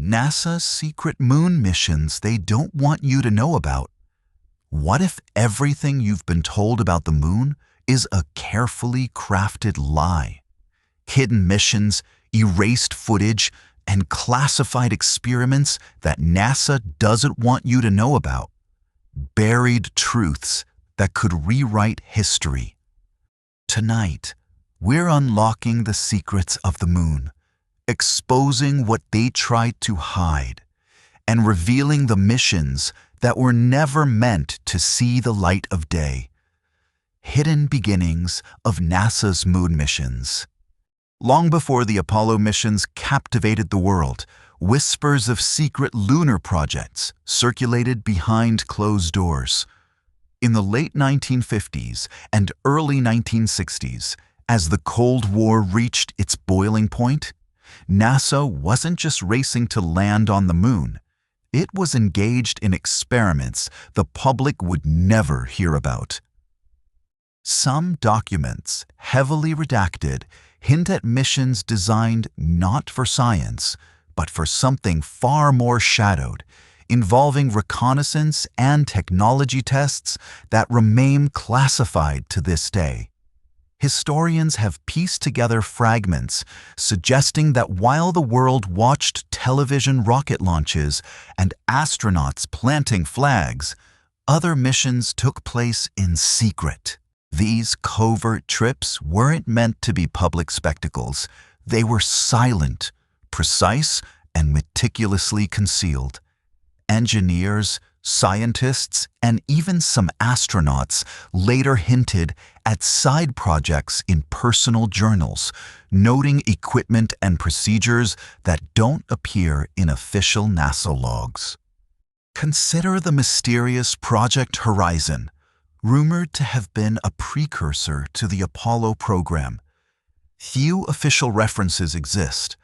NASA's secret moon missions they don't want you to know about. What if everything you've been told about the moon is a carefully crafted lie? Hidden missions, erased footage, and classified experiments that NASA doesn't want you to know about. Buried truths that could rewrite history. Tonight, we're unlocking the secrets of the moon, exposing what they tried to hide, and revealing the missions that were never meant to see the light of day. Hidden beginnings of NASA's moon missions. Long before the Apollo missions captivated the world, whispers of secret lunar projects circulated behind closed doors. In the late 1950s and early 1960s, as the Cold War reached its boiling point, NASA wasn't just racing to land on the moon. It was engaged in experiments the public would never hear about. Some documents, heavily redacted, hint at missions designed not for science, but for something far more shadowed, involving reconnaissance and technology tests that remain classified to this day. Historians have pieced together fragments suggesting that while the world watched television rocket launches and astronauts planting flags, other missions took place in secret. These covert trips weren't meant to be public spectacles. They were silent, precise, and meticulously concealed. Engineers, scientists, and even some astronauts later hinted at side projects in personal journals, noting equipment and procedures that don't appear in official NASA logs. Consider the mysterious Project Horizon, rumored to have been a precursor to the Apollo program. Few official references exist,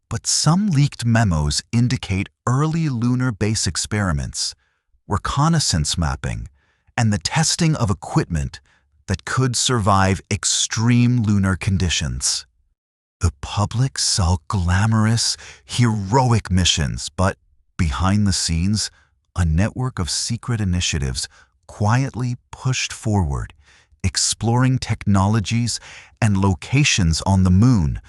but some leaked memos indicate early lunar base experiments, reconnaissance mapping, and the testing of equipment that could survive extreme lunar conditions. The public saw glamorous, heroic missions, but behind the scenes, a network of secret initiatives quietly pushed forward, exploring technologies and locations on the moon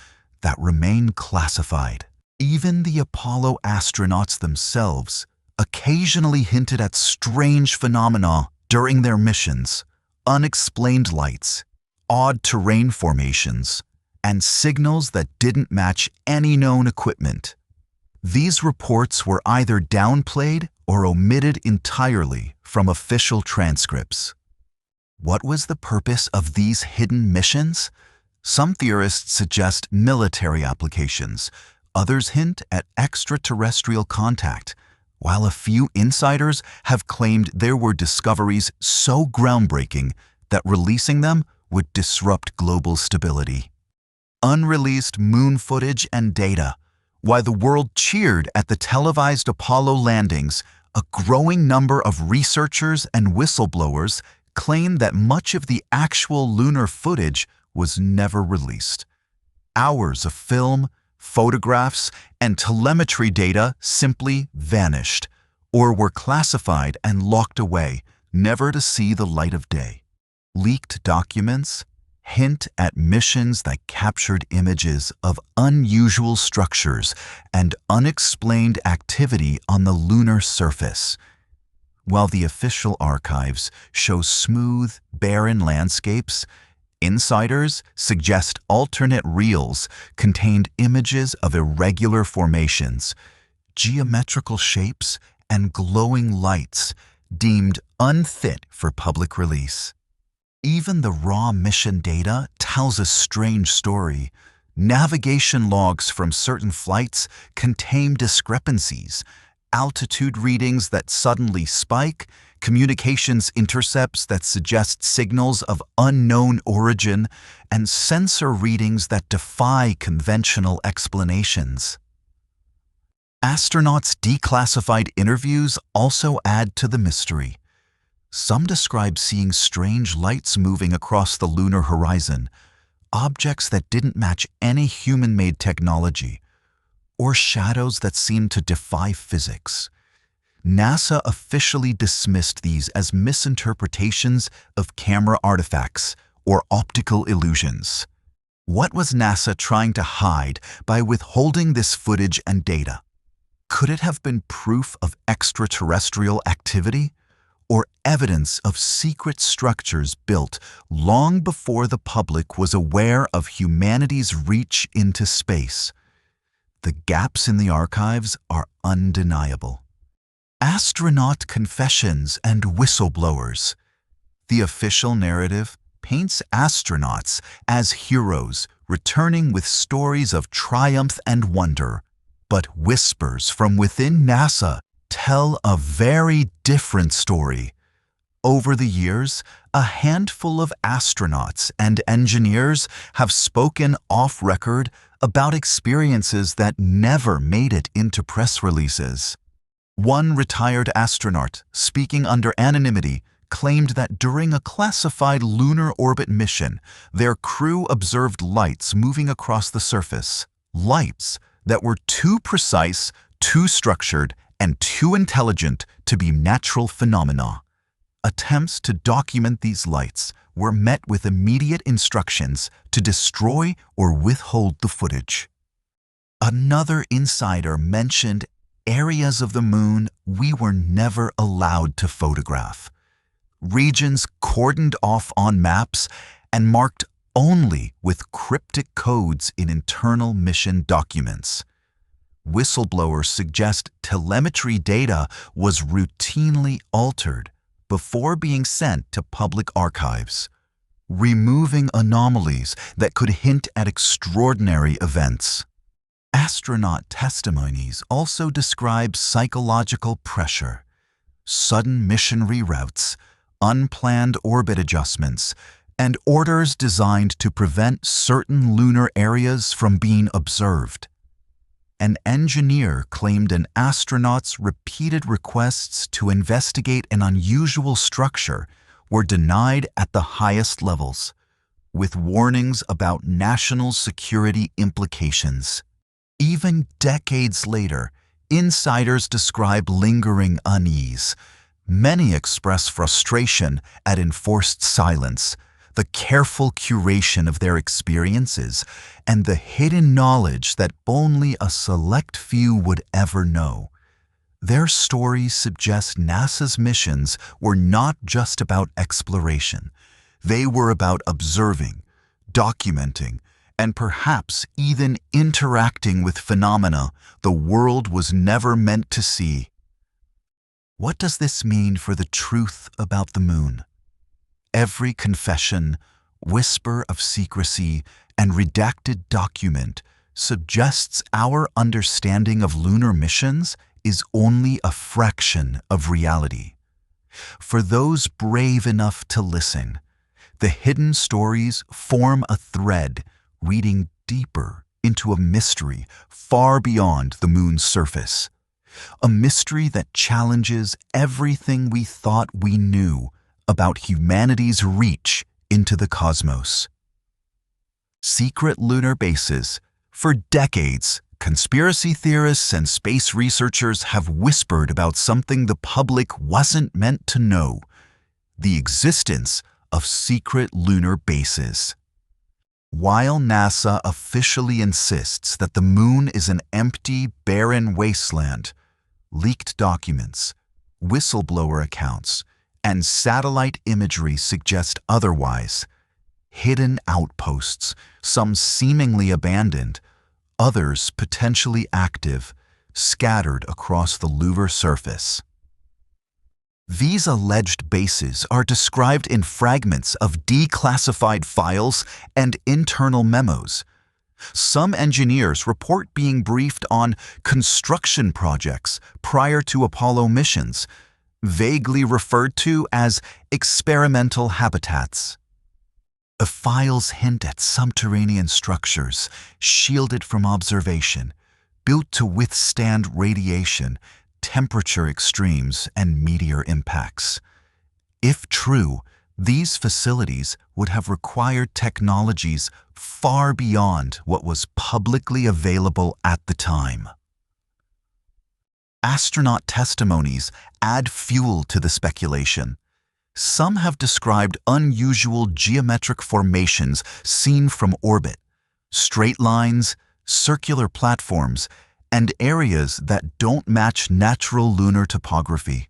that remain classified. Even the Apollo astronauts themselves occasionally hinted at strange phenomena during their missions, unexplained lights, odd terrain formations, and signals that didn't match any known equipment. These reports were either downplayed or omitted entirely from official transcripts. What was the purpose of these hidden missions? Some theorists suggest military applications, others hint at extraterrestrial contact, while a few insiders have claimed there were discoveries so groundbreaking that releasing them would disrupt global stability. Unreleased moon footage and data. While the world cheered at the televised Apollo landings, a growing number of researchers and whistleblowers claim that much of the actual lunar footage was never released. Hours of film, photographs, and telemetry data simply vanished, or were classified and locked away, never to see the light of day. Leaked documents hint at missions that captured images of unusual structures and unexplained activity on the lunar surface. While the official archives show smooth, barren landscapes, insiders suggest alternate reels contained images of irregular formations, geometrical shapes, and glowing lights deemed unfit for public release. Even the raw mission data tells a strange story. Navigation logs from certain flights contain discrepancies, altitude readings that suddenly spike, communications intercepts that suggest signals of unknown origin, and sensor readings that defy conventional explanations. Astronauts' declassified interviews also add to the mystery. Some describe seeing strange lights moving across the lunar horizon, objects that didn't match any human-made technology. or shadows that seemed to defy physics. NASA officially dismissed these as misinterpretations of camera artifacts or optical illusions. What was NASA trying to hide by withholding this footage and data? Could it have been proof of extraterrestrial activity, or evidence of secret structures built long before the public was aware of humanity's reach into space? The gaps in the archives are undeniable. Astronaut confessions and whistleblowers. The official narrative paints astronauts as heroes returning with stories of triumph and wonder, but whispers from within NASA tell a very different story. Over the years, a handful of astronauts and engineers have spoken off-record about experiences that never made it into press releases. One retired astronaut, speaking under anonymity, claimed that during a classified lunar orbit mission, their crew observed lights moving across the surface. Lights that were too precise, too structured, and too intelligent to be natural phenomena. Attempts to document these lights were met with immediate instructions to destroy or withhold the footage. Another insider mentioned areas of the moon we were never allowed to photograph. Regions cordoned off on maps and marked only with cryptic codes in internal mission documents. Whistleblowers suggest telemetry data was routinely altered before being sent to public archives, removing anomalies that could hint at extraordinary events. Astronaut testimonies also describe psychological pressure, sudden mission reroutes, unplanned orbit adjustments, and orders designed to prevent certain lunar areas from being observed. An engineer claimed an astronaut's repeated requests to investigate an unusual structure were denied at the highest levels, with warnings about national security implications. Even decades later, insiders describe lingering unease. Many express frustration at enforced silence, the careful curation of their experiences, and the hidden knowledge that only a select few would ever know. Their stories suggest NASA's missions were not just about exploration. They were about observing, documenting, and perhaps even interacting with phenomena the world was never meant to see. What does this mean for the truth about the moon? Every confession, whisper of secrecy, and redacted document suggests our understanding of lunar missions is only a fraction of reality. For those brave enough to listen, the hidden stories form a thread reading deeper into a mystery far beyond the moon's surface. A mystery that challenges everything we thought we knew about humanity's reach into the cosmos. Secret lunar bases. For decades, conspiracy theorists and space researchers have whispered about something the public wasn't meant to know: the existence of secret lunar bases. While NASA officially insists that the moon is an empty, barren wasteland, leaked documents, whistleblower accounts, and satellite imagery suggest otherwise. Hidden outposts, some seemingly abandoned, others potentially active, scattered across the lunar surface. These alleged bases are described in fragments of declassified files and internal memos. Some engineers report being briefed on construction projects prior to Apollo missions, vaguely referred to as experimental habitats. The files hint at subterranean structures, shielded from observation, built to withstand radiation, temperature extremes, and meteor impacts. If true, These facilities would have required technologies far beyond what was publicly available at the time. Astronaut testimonies add fuel to the speculation. Some have described unusual geometric formations seen from orbit, straight lines, circular platforms, and areas that don't match natural lunar topography.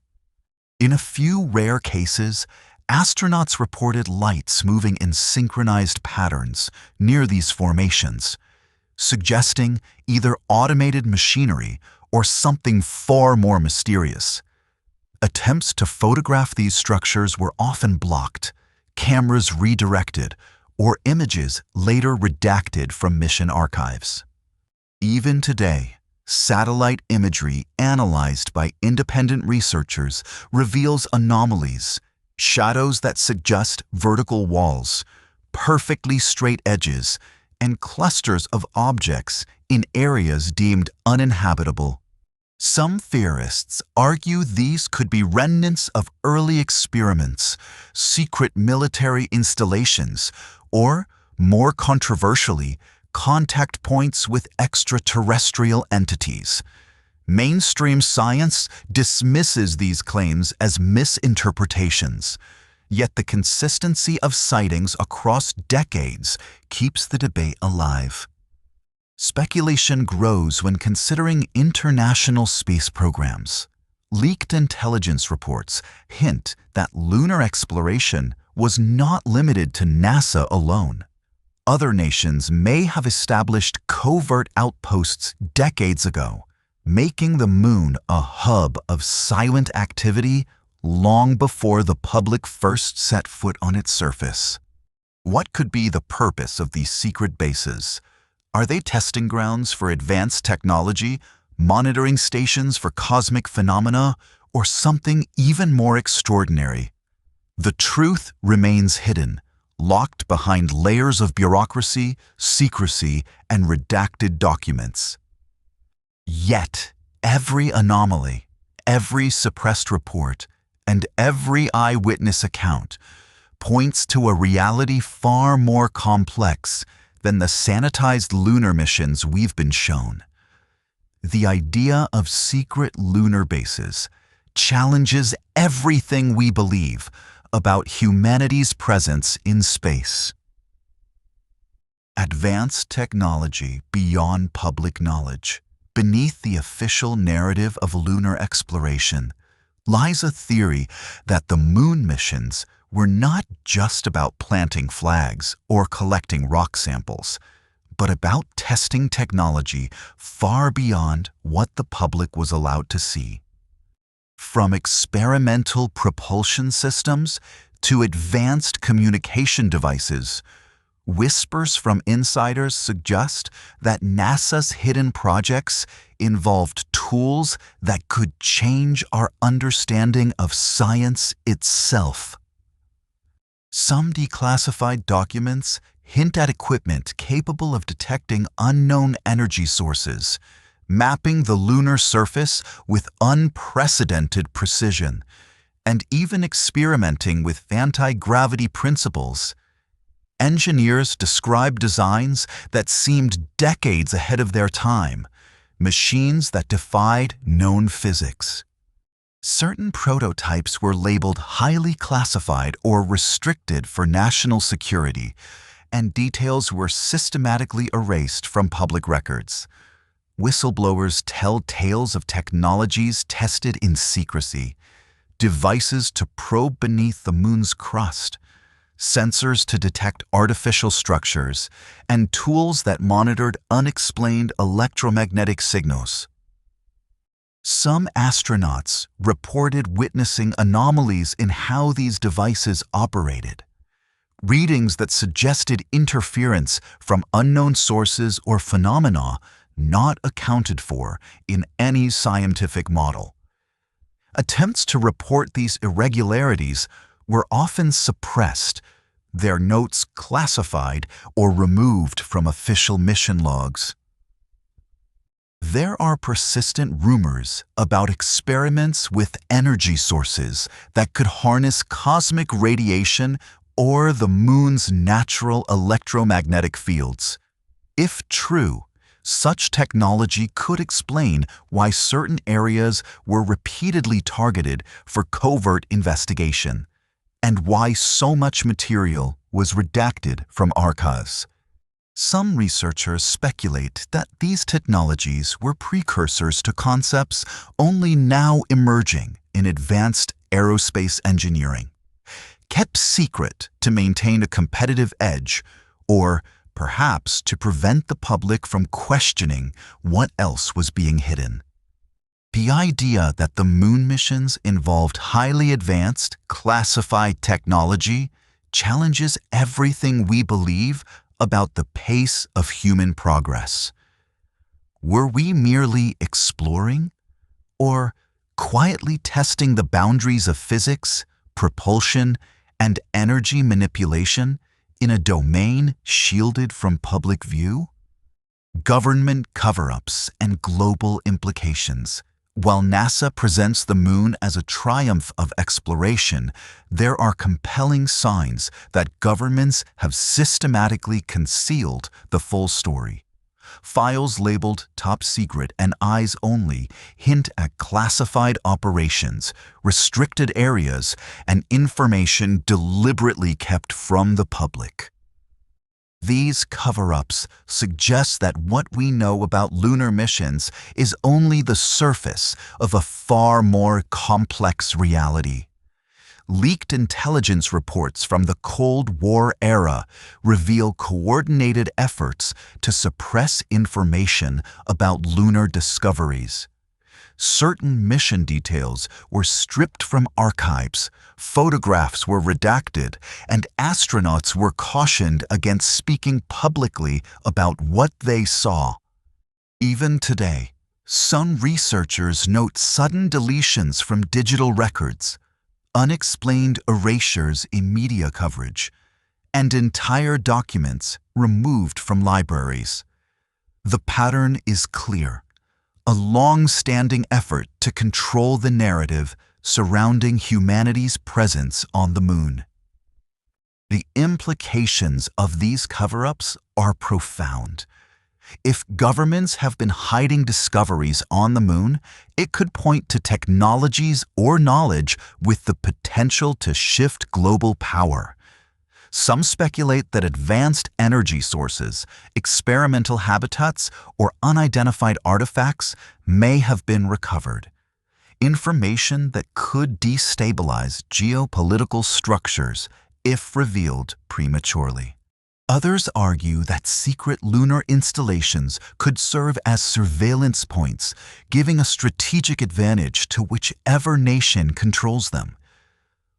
In a few rare cases, astronauts reported lights moving in synchronized patterns near these formations, suggesting either automated machinery or something far more mysterious. Attempts to photograph these structures were often blocked, cameras redirected, or images later redacted from mission archives. Even today, satellite imagery analyzed by independent researchers reveals anomalies, shadows that suggest vertical walls, perfectly straight edges, and clusters of objects in areas deemed uninhabitable. Some theorists argue these could be remnants of early experiments, secret military installations, or, more controversially, contact points with extraterrestrial entities. Mainstream science dismisses these claims as misinterpretations, yet the consistency of sightings across decades keeps the debate alive. Speculation grows when considering international space programs. Leaked intelligence reports hint that lunar exploration was not limited to NASA alone. Other nations may have established covert outposts decades ago, making the moon a hub of silent activity long before the public first set foot on its surface. What could be the purpose of these secret bases? Are they testing grounds for advanced technology, monitoring stations for cosmic phenomena, or something even more extraordinary? The truth remains hidden, locked behind layers of bureaucracy, secrecy, and redacted documents. Yet, every anomaly, every suppressed report, and every eyewitness account points to a reality far more complex than the sanitized lunar missions we've been shown. The idea of secret lunar bases challenges everything we believe about humanity's presence in space. Advanced technology beyond public knowledge. Beneath the official narrative of lunar exploration lies a theory that the moon missions were not just about planting flags or collecting rock samples, but about testing technology far beyond what the public was allowed to see. From experimental propulsion systems to advanced communication devices, whispers from insiders suggest that NASA's hidden projects involved tools that could change our understanding of science itself. Some declassified documents hint at equipment capable of detecting unknown energy sources, mapping the lunar surface with unprecedented precision, and even experimenting with anti-gravity principles. Engineers describe designs that seemed decades ahead of their time, machines that defied known physics. Certain prototypes were labeled highly classified or restricted for national security, and details were systematically erased from public records. Whistleblowers tell tales of technologies tested in secrecy, devices to probe beneath the moon's crust, sensors to detect artificial structures, and tools that monitored unexplained electromagnetic signals. Some astronauts reported witnessing anomalies in how these devices operated, readings that suggested interference from unknown sources or phenomena not accounted for in any scientific model. Attempts to report these irregularities were often suppressed, their notes classified or removed from official mission logs. There are persistent rumors about experiments with energy sources that could harness cosmic radiation or the moon's natural electromagnetic fields. If true, such technology could explain why certain areas were repeatedly targeted for covert investigation, and why so much material was redacted from archives. Some researchers speculate that these technologies were precursors to concepts only now emerging in advanced aerospace engineering, kept secret to maintain a competitive edge, or perhaps to prevent the public from questioning what else was being hidden. The idea that the moon missions involved highly advanced, classified technology challenges everything we believe about the pace of human progress. Were we merely exploring, or quietly testing the boundaries of physics, propulsion, and energy manipulation in a domain shielded from public view? Government cover-ups and global implications. While NASA presents the moon as a triumph of exploration, there are compelling signs that governments have systematically concealed the full story. Files labeled Top Secret and Eyes Only hint at classified operations, restricted areas, and information deliberately kept from the public. These cover-ups suggest that what we know about lunar missions is only the surface of a far more complex reality. Leaked intelligence reports from the Cold War era reveal coordinated efforts to suppress information about lunar discoveries. Certain mission details were stripped from archives, photographs were redacted, and astronauts were cautioned against speaking publicly about what they saw. Even today, some researchers note sudden deletions from digital records, unexplained erasures in media coverage, and entire documents removed from libraries. The pattern is clear: a long-standing effort to control the narrative surrounding humanity's presence on the moon. The implications of these cover-ups are profound. If governments have been hiding discoveries on the moon, it could point to technologies or knowledge with the potential to shift global power. Some speculate that advanced energy sources, experimental habitats, or unidentified artifacts may have been recovered. Information that could destabilize geopolitical structures if revealed prematurely. Others argue that secret lunar installations could serve as surveillance points, giving a strategic advantage to whichever nation controls them.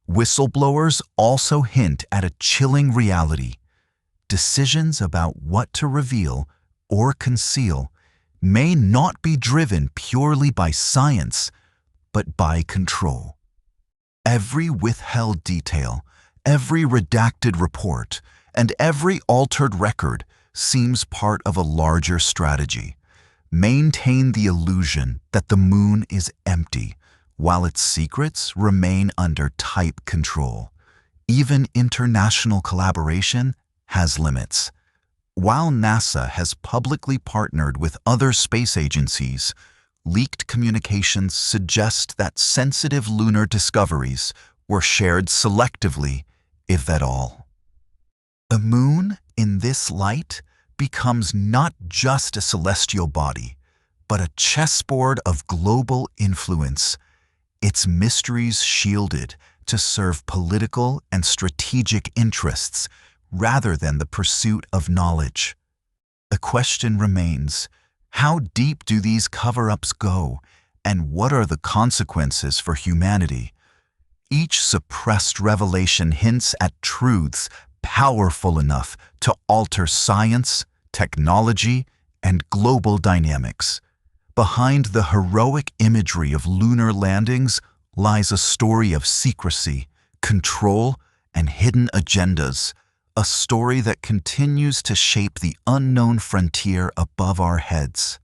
Whistleblowers also hint at a chilling reality. Decisions about what to reveal or conceal may not be driven purely by science, but by control. Every withheld detail, every redacted report, and every altered record seems part of a larger strategy. Maintain the illusion that the moon is empty, while its secrets remain under tight control. Even international collaboration has limits. While NASA has publicly partnered with other space agencies, leaked communications suggest that sensitive lunar discoveries were shared selectively, if at all. The moon, in this light, becomes not just a celestial body, but a chessboard of global influence, its mysteries shielded to serve political and strategic interests rather than the pursuit of knowledge. The question remains: how deep do these cover-ups go, and what are the consequences for humanity? Each suppressed revelation hints at truths powerful enough to alter science, technology, and global dynamics. Behind the heroic imagery of lunar landings lies a story of secrecy, control, and hidden agendas, a story that continues to shape the unknown frontier above our heads.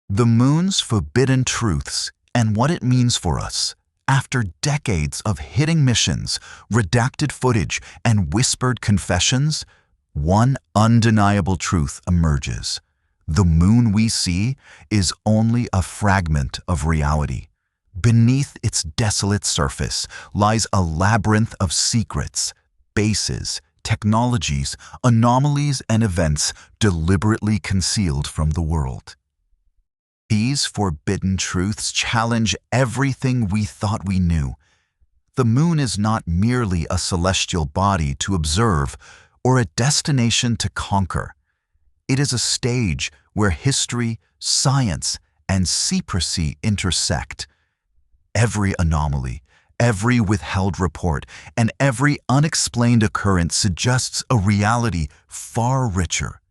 The moon's forbidden truths and what it means for us. After decades of hidden missions, redacted footage, and whispered confessions, one undeniable truth emerges. The moon we see is only a fragment of reality. Beneath its desolate surface lies a labyrinth of secrets, bases, technologies, anomalies, and events deliberately concealed from the world. These forbidden truths challenge everything we thought we knew. The moon is not merely a celestial body to observe or a destination to conquer. It is a stage where history, science, and secrecy intersect. Every anomaly, every withheld report, and every unexplained occurrence suggests a reality far richer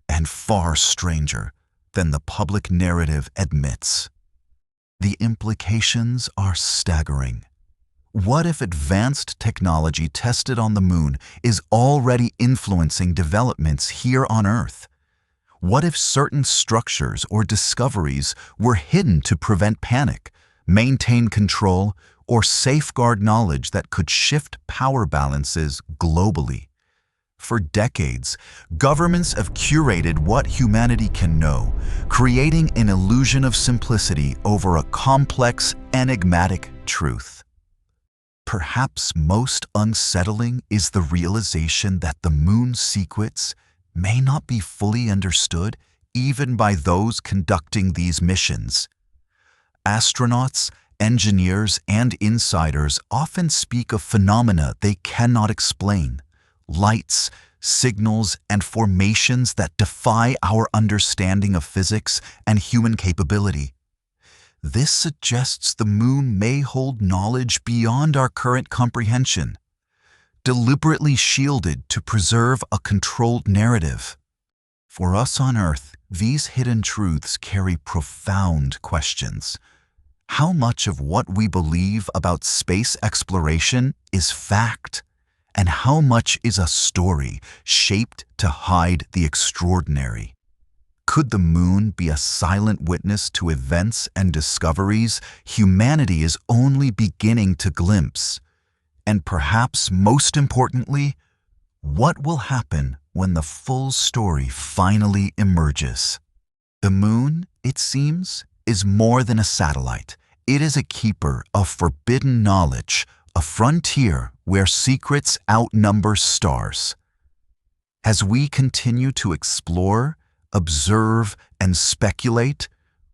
and far stranger than the public narrative admits. The implications are staggering. What if advanced technology tested on the moon is already influencing developments here on Earth? What if certain structures or discoveries were hidden to prevent panic, maintain control, or safeguard knowledge that could shift power balances globally? For decades, governments have curated what humanity can know, creating an illusion of simplicity over a complex, enigmatic truth. Perhaps most unsettling is the realization that the moon's secrets may not be fully understood even by those conducting these missions. Astronauts, engineers, and insiders often speak of phenomena they cannot explain. Lights, signals, and formations that defy our understanding of physics and human capability. This suggests the moon may hold knowledge beyond our current comprehension, deliberately shielded to preserve a controlled narrative. For us on Earth, these hidden truths carry profound questions. How much of what we believe about space exploration is fact? And how much is a story shaped to hide the extraordinary? Could the moon be a silent witness to events and discoveries humanity is only beginning to glimpse? And perhaps most importantly, what will happen when the full story finally emerges? The moon, it seems, is more than a satellite. It is a keeper of forbidden knowledge, a frontier where secrets outnumber stars. As we continue to explore, observe, and speculate,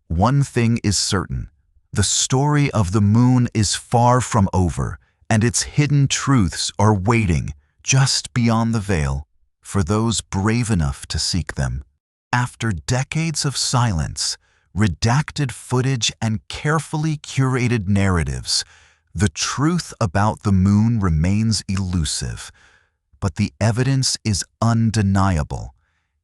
one thing is certain: the story of the moon is far from over, and its hidden truths are waiting just beyond the veil for those brave enough to seek them. After decades of silence, redacted footage, and carefully curated narratives, the truth about the moon remains elusive, but the evidence is undeniable.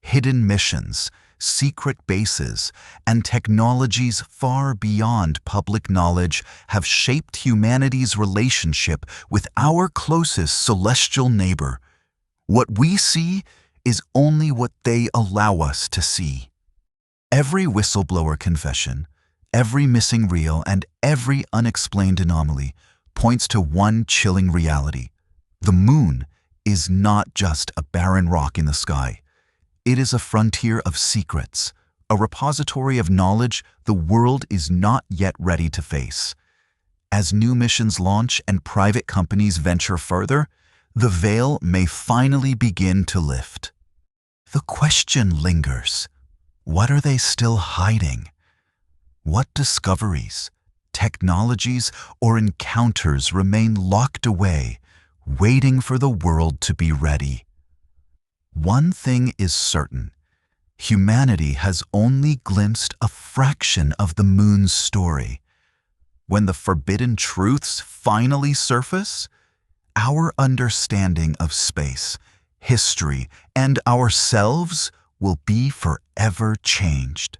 Hidden missions, secret bases, and technologies far beyond public knowledge have shaped humanity's relationship with our closest celestial neighbor. What we see is only what they allow us to see. Every whistleblower confession, every missing reel, and every unexplained anomaly points to one chilling reality. The moon is not just a barren rock in the sky. It is a frontier of secrets, a repository of knowledge the world is not yet ready to face. As new missions launch and private companies venture further, the veil may finally begin to lift. The question lingers: what are they still hiding? What discoveries, technologies, or encounters remain locked away, waiting for the world to be ready? One thing is certain: humanity has only glimpsed a fraction of the moon's story. When the forbidden truths finally surface, our understanding of space, history, and ourselves will be forever changed.